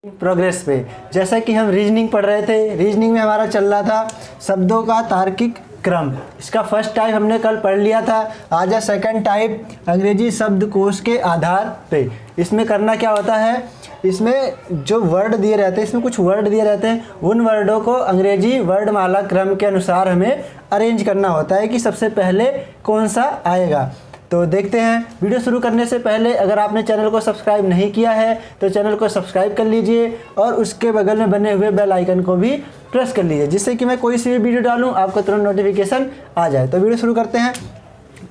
Progress पे जैसा कि हम रीजनिंग पढ़ रहे थे, रीजनिंग में हमारा चल रहा था शब्दों का तार्किक क्रम। इसका फर्स्ट टाइप हमने कल पढ़ लिया था। आज है सेकंड टाइप अंग्रेजी शब्दकोश के आधार पे। इसमें करना क्या होता है, इसमें जो वर्ड दिए रहते हैं, इसमें कुछ वर्ड दिए रहते हैं, उन वर्डों को अंग्रेजी वर्णमाला क्रम के अनुसार हमें अरेंज करना होता है कि सबसे पहले कौन सा आएगा। तो देखते हैं। वीडियो शुरू करने से पहले अगर आपने चैनल को सब्सक्राइब नहीं किया है तो चैनल को सब्सक्राइब कर लीजिए और उसके बगल में बने हुए बेल आइकन को भी प्रेस कर लीजिए, जिससे कि मैं कोई सी भी वीडियो डालूं आपको तुरंत नोटिफिकेशन आ जाए। तो वीडियो शुरू करते हैं।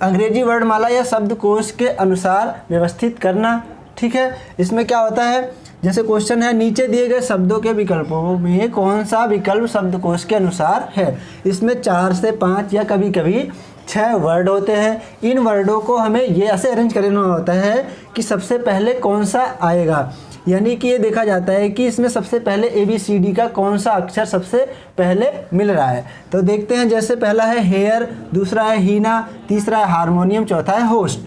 अंग्रेजी वर्णमाला या शब्दकोश के अनुसार व्यवस्थित करना। ठीक है, इसमें क्या होता है, जैसे क्वेश्चन है, नीचे दिए गए शब्दों के विकल्पों में कौन सा विकल्प शब्दकोश के अनुसार है। इसमें 4 से 5 या कभी कभी 6 वर्ड होते हैं। इन वर्डों को हमें ये ऐसे अरेंज करना होता है कि सबसे पहले कौन सा आएगा, यानी कि ये देखा जाता है कि इसमें सबसे पहले ABCD का कौन सा अक्षर सबसे पहले मिल रहा है। तो देखते हैं, जैसे पहला है हेयर, दूसरा है हीना, तीसरा है हारमोनियम, चौथा है होस्ट।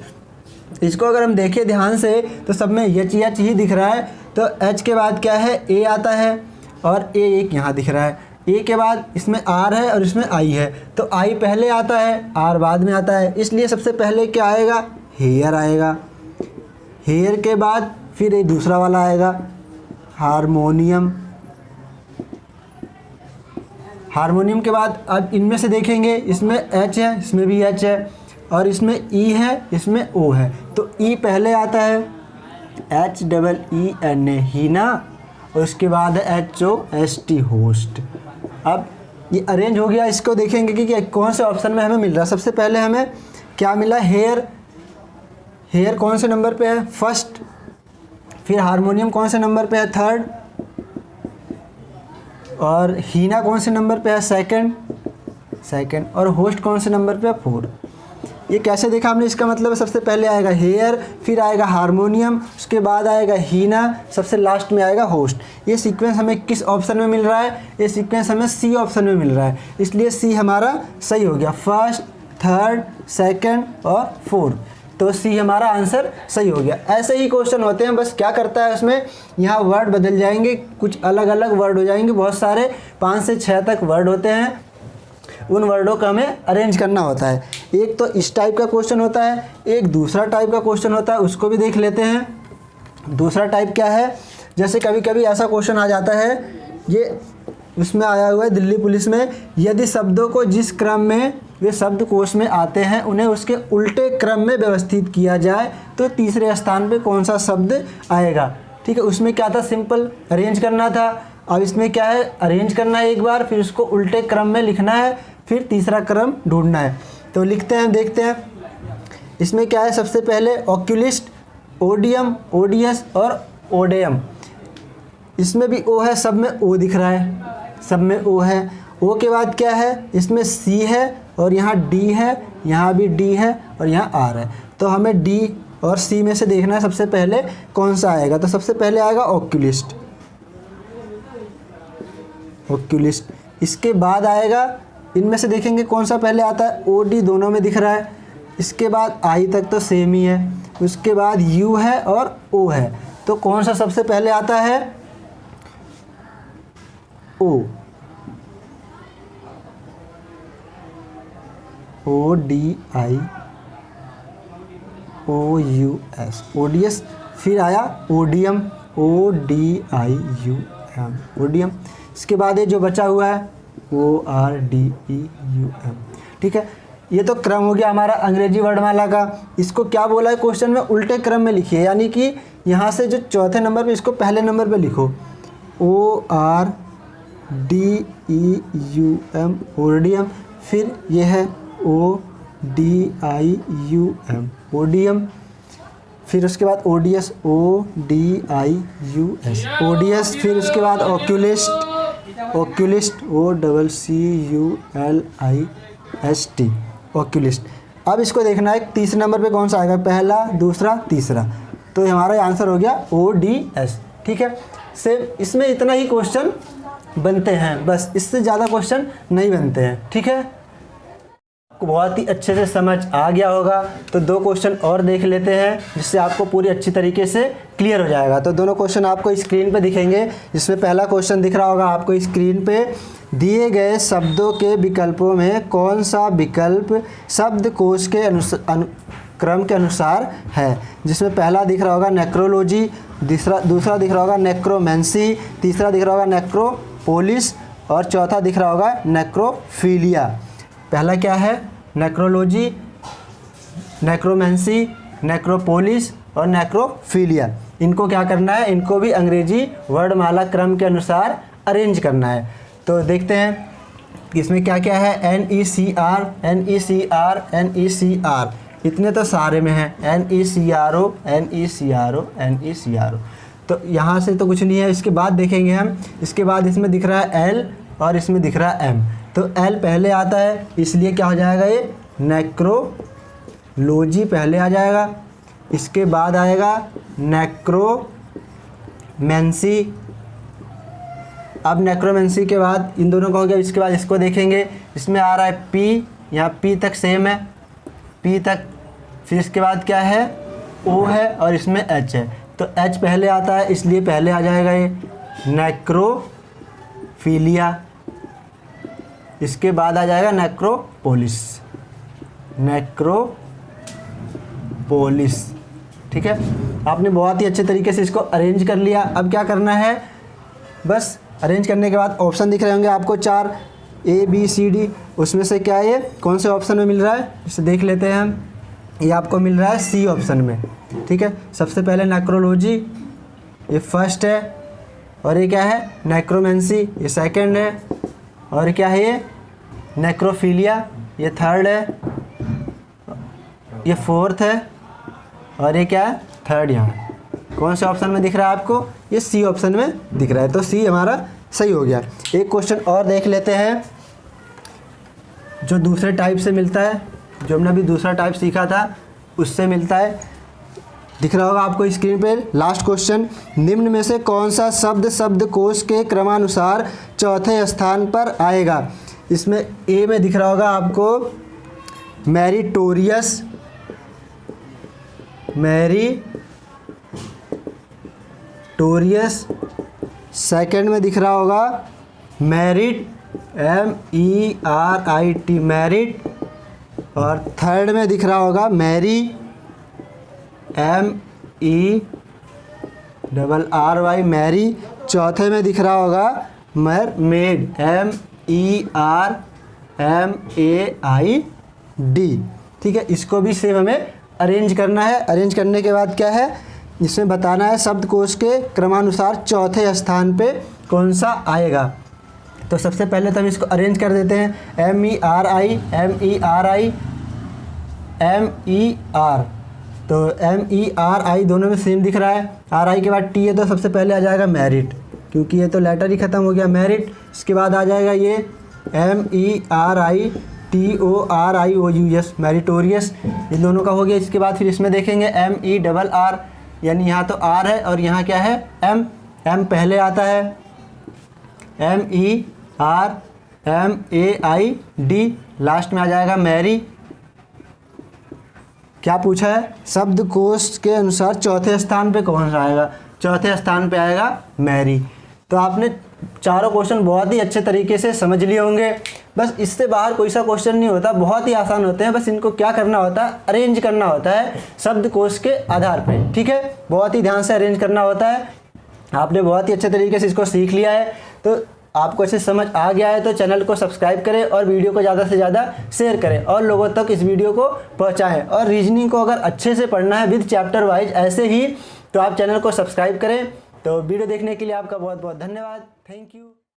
इसको अगर हम देखें ध्यान से तो सब में एच ही दिख रहा है। तो H के बाद क्या है, A आता है और A एक यहाँ दिख रहा है। A के बाद इसमें R है और इसमें I है, तो I पहले आता है, R बाद में आता है, इसलिए सबसे पहले क्या आएगा, हेयर आएगा। हेयर के बाद फिर एक दूसरा वाला आएगा हारमोनियम। हारमोनियम के बाद अब इनमें से देखेंगे, इसमें H है, इसमें भी H है और इसमें E है, इसमें O है। तो E पहले आता है, HEENA हीना, और उसके बाद है HOST होस्ट। अब ये अरेंज हो गया। इसको देखेंगे कि कौन से ऑप्शन में हमें मिल रहा है। सबसे पहले हमें क्या मिला, हेयर। हेयर कौन से नंबर पे है, फर्स्ट। फिर हारमोनियम कौन से नंबर पे है, थर्ड। और हीना कौन से नंबर पे है, सेकंड। और होस्ट कौन से नंबर पे है, फोर्थ। ये कैसे देखा हमने, इसका मतलब सबसे पहले आएगा हेयर, फिर आएगा हारमोनियम, उसके बाद आएगा हीना, सबसे लास्ट में आएगा होस्ट। ये सीक्वेंस हमें किस ऑप्शन में मिल रहा है, ये सीक्वेंस हमें C ऑप्शन में मिल रहा है, इसलिए C हमारा सही हो गया। फर्स्ट, थर्ड, सेकंड और फोर्थ, तो C हमारा आंसर सही हो गया। ऐसे ही क्वेश्चन होते हैं, बस क्या करता है उसमें, यहाँ वर्ड बदल जाएंगे, कुछ अलग अलग वर्ड हो जाएंगे, बहुत सारे 5 से 6 तक वर्ड होते हैं। उन वर्डों का हमें अरेंज करना होता है। एक तो इस टाइप का क्वेश्चन होता है, एक दूसरा टाइप का क्वेश्चन होता है, उसको भी देख लेते हैं। दूसरा टाइप क्या है, जैसे कभी कभी ऐसा क्वेश्चन आ जाता है, ये उसमें आया हुआ है दिल्ली पुलिस में, यदि शब्दों को जिस क्रम में वे शब्दकोश में आते हैं उन्हें उसके उल्टे क्रम में व्यवस्थित किया जाए तो तीसरे स्थान पे कौन सा शब्द आएगा। ठीक है, उसमें क्या था, सिंपल अरेंज करना था। अब इसमें क्या है, अरेंज करना है एक बार, फिर उसको उल्टे क्रम में लिखना है, फिर तीसरा क्रम ढूंढना है। तो लिखते हैं, देखते हैं। इसमें क्या है, सबसे पहले ऑक्यूलिस्ट, ओडियम, ओडियस और ओडेयम। इसमें भी O है, सब में O दिख रहा है, सब में O है। O के बाद क्या है, इसमें C है और यहाँ D है, यहाँ भी D है और यहाँ R है। तो हमें D और C में से देखना है सबसे पहले कौन सा आएगा। तो सबसे पहले आएगा ऑक्यूलिस्ट, ऑक्यूलिस्ट। इसके बाद आएगा, इनमें से देखेंगे कौन सा पहले आता है, OD दोनों में दिख रहा है। इसके बाद I तक तो सेम ही है, उसके बाद U है और O है। तो कौन सा सबसे पहले आता है, O, ODIOUS, ओडियस। फिर आया ओडियम, ODIUM, ओडियम। इसके बाद ये जो बचा हुआ है ORDEUM। ठीक है, ये तो क्रम हो गया हमारा अंग्रेजी वर्णमाला का। इसको क्या बोला है क्वेश्चन में, उल्टे क्रम में लिखिए, यानी कि यहाँ से जो चौथे नंबर पे, इसको पहले नंबर पे लिखो, ORDEUM, ओडियम। फिर ये है ODIUM, ओडियम। फिर उसके बाद ओडियस, ODIUS, ओडियस। फिर उसके बाद ऑक्यूलिस्ट, ऑक्यूलिस्ट, OCCULIST, ऑक्यूलिस्ट। अब इसको देखना है तीसरे नंबर पे कौन सा आएगा, पहला, दूसरा, तीसरा। तो हमारा आंसर हो गया ODS। ठीक है, सेम इसमें इतना ही क्वेश्चन बनते हैं, बस इससे ज़्यादा क्वेश्चन नहीं बनते हैं। ठीक है। आपको बहुत ही अच्छे से समझ आ गया होगा। तो 2 क्वेश्चन और देख लेते हैं जिससे आपको पूरी अच्छी तरीके से क्लियर हो जाएगा। तो दोनों क्वेश्चन आपको स्क्रीन पे दिखेंगे, जिसमें पहला क्वेश्चन दिख रहा होगा आपको स्क्रीन पे, दिए गए शब्दों के विकल्पों में कौन सा विकल्प शब्दकोश के क्रम के अनुसार है। जिसमें पहला दिख रहा होगा नेक्रोलॉजी, दूसरा दिख रहा होगा नेक्रोमेंसी, तीसरा दिख रहा होगा नेक्रोपोलिस और चौथा दिख रहा होगा नेक्रोफीलिया। पहला क्या है? नेक्रोलॉजी, नेक्रोमेंसी, नेक्रोपोलिस और नेक्रोफीलिया। इनको क्या करना है? इनको भी अंग्रेजी वर्णमाला क्रम के अनुसार अरेंज करना है। तो देखते हैं इसमें क्या क्या है। NECR, NECR, NECR, इतने तो सारे में हैं। NECRO, NECRO, NECRO। तो यहाँ से तो कुछ नहीं है। इसके बाद देखेंगे हम, इसके बाद इसमें दिख रहा है L और इसमें दिख रहा है M। तो L पहले आता है, इसलिए क्या हो जाएगा? ये नेक्रोलॉजी पहले आ जाएगा। इसके बाद आएगा नेक्रोमेंसी। अब नेक्रोमेंसी के बाद इन दोनों का हो गया। इसके बाद इसको देखेंगे, इसमें आ रहा है P, यहाँ P तक सेम है, P तक। फिर इसके बाद क्या है? O है और इसमें H है। तो H पहले आता है, इसलिए पहले आ जाएगा ये नेक्रोफीलिया। इसके बाद आ जाएगा नेक्रोपोलिस, नेक्रोपोलिस। ठीक है, आपने बहुत ही अच्छे तरीके से इसको अरेंज कर लिया। अब क्या करना है? बस अरेंज करने के बाद ऑप्शन दिख रहे होंगे आपको 4 ABCD। उसमें से क्या ये कौन से ऑप्शन में मिल रहा है, इसे देख लेते हैं हम। ये आपको मिल रहा है C ऑप्शन में। ठीक है, सबसे पहले नेक्रोलॉजी ये फर्स्ट है, और ये क्या है? नेक्रोमेंसी ये सेकंड है, और क्या है? ये नेक्रोफीलिया ये थर्ड है, ये फोर्थ है, और ये क्या है? थर्ड। यहाँ कौन से ऑप्शन में दिख रहा है आपको? ये C ऑप्शन में दिख रहा है। तो C हमारा सही हो गया। एक क्वेश्चन और देख लेते हैं जो दूसरे टाइप से मिलता है, जो हमने अभी दूसरा टाइप सीखा था उससे मिलता है। दिख रहा होगा आपको स्क्रीन पे लास्ट क्वेश्चन, निम्न में से कौन सा शब्द शब्दकोश के क्रमानुसार चौथे स्थान पर आएगा। इसमें A में दिख रहा होगा आपको मेरिटोरियस, सेकंड में दिख रहा होगा मेरिट, MERIT, मेरिट, और थर्ड में दिख रहा होगा मैरी, MERRY, मैरी। चौथे में दिख रहा होगा मरमेड, MERMAID। ठीक है, इसको भी सेम हमें अरेंज करना है। अरेंज करने के बाद क्या है, इसमें बताना है शब्दकोश के क्रमानुसार चौथे स्थान पे कौन सा आएगा। तो सबसे पहले तो हम इसको अरेंज कर देते हैं। MERI, MER। तो MERI दोनों में सेम दिख रहा है। RI के बाद T है, तो सबसे पहले आ जाएगा मेरिट, क्योंकि ये तो लेटर ही ख़त्म हो गया, मेरिट। इसके बाद आ जाएगा ये MERITORIOUS, मेरिटोरियस। इन दोनों का हो गया। इसके बाद फिर इसमें देखेंगे MERR, यानी यहाँ तो R है और यहाँ क्या है? M पहले आता है, MERMAID। लास्ट में आ जाएगा मैरी। क्या पूछा है? शब्दकोश के अनुसार चौथे स्थान पे कौन सा आएगा? चौथे स्थान पे आएगा मैरी। तो आपने चारों क्वेश्चन बहुत ही अच्छे तरीके से समझ लिए होंगे। बस इससे बाहर कोई सा क्वेश्चन नहीं होता, बहुत ही आसान होते हैं। बस इनको क्या करना होता है? अरेंज करना होता है शब्दकोश के आधार पे। ठीक है, बहुत ही ध्यान से अरेंज करना होता है। आपने बहुत ही अच्छे तरीके से इसको सीख लिया है, तो आपको अच्छे समझ आ गया है तो चैनल को सब्सक्राइब करें और वीडियो को ज़्यादा से ज़्यादा शेयर करें और लोगों तक इस वीडियो को पहुंचाएं। और रीजनिंग को अगर अच्छे से पढ़ना है विद चैप्टर वाइज ऐसे ही, तो आप चैनल को सब्सक्राइब करें। तो वीडियो देखने के लिए आपका बहुत बहुत धन्यवाद। Thank you.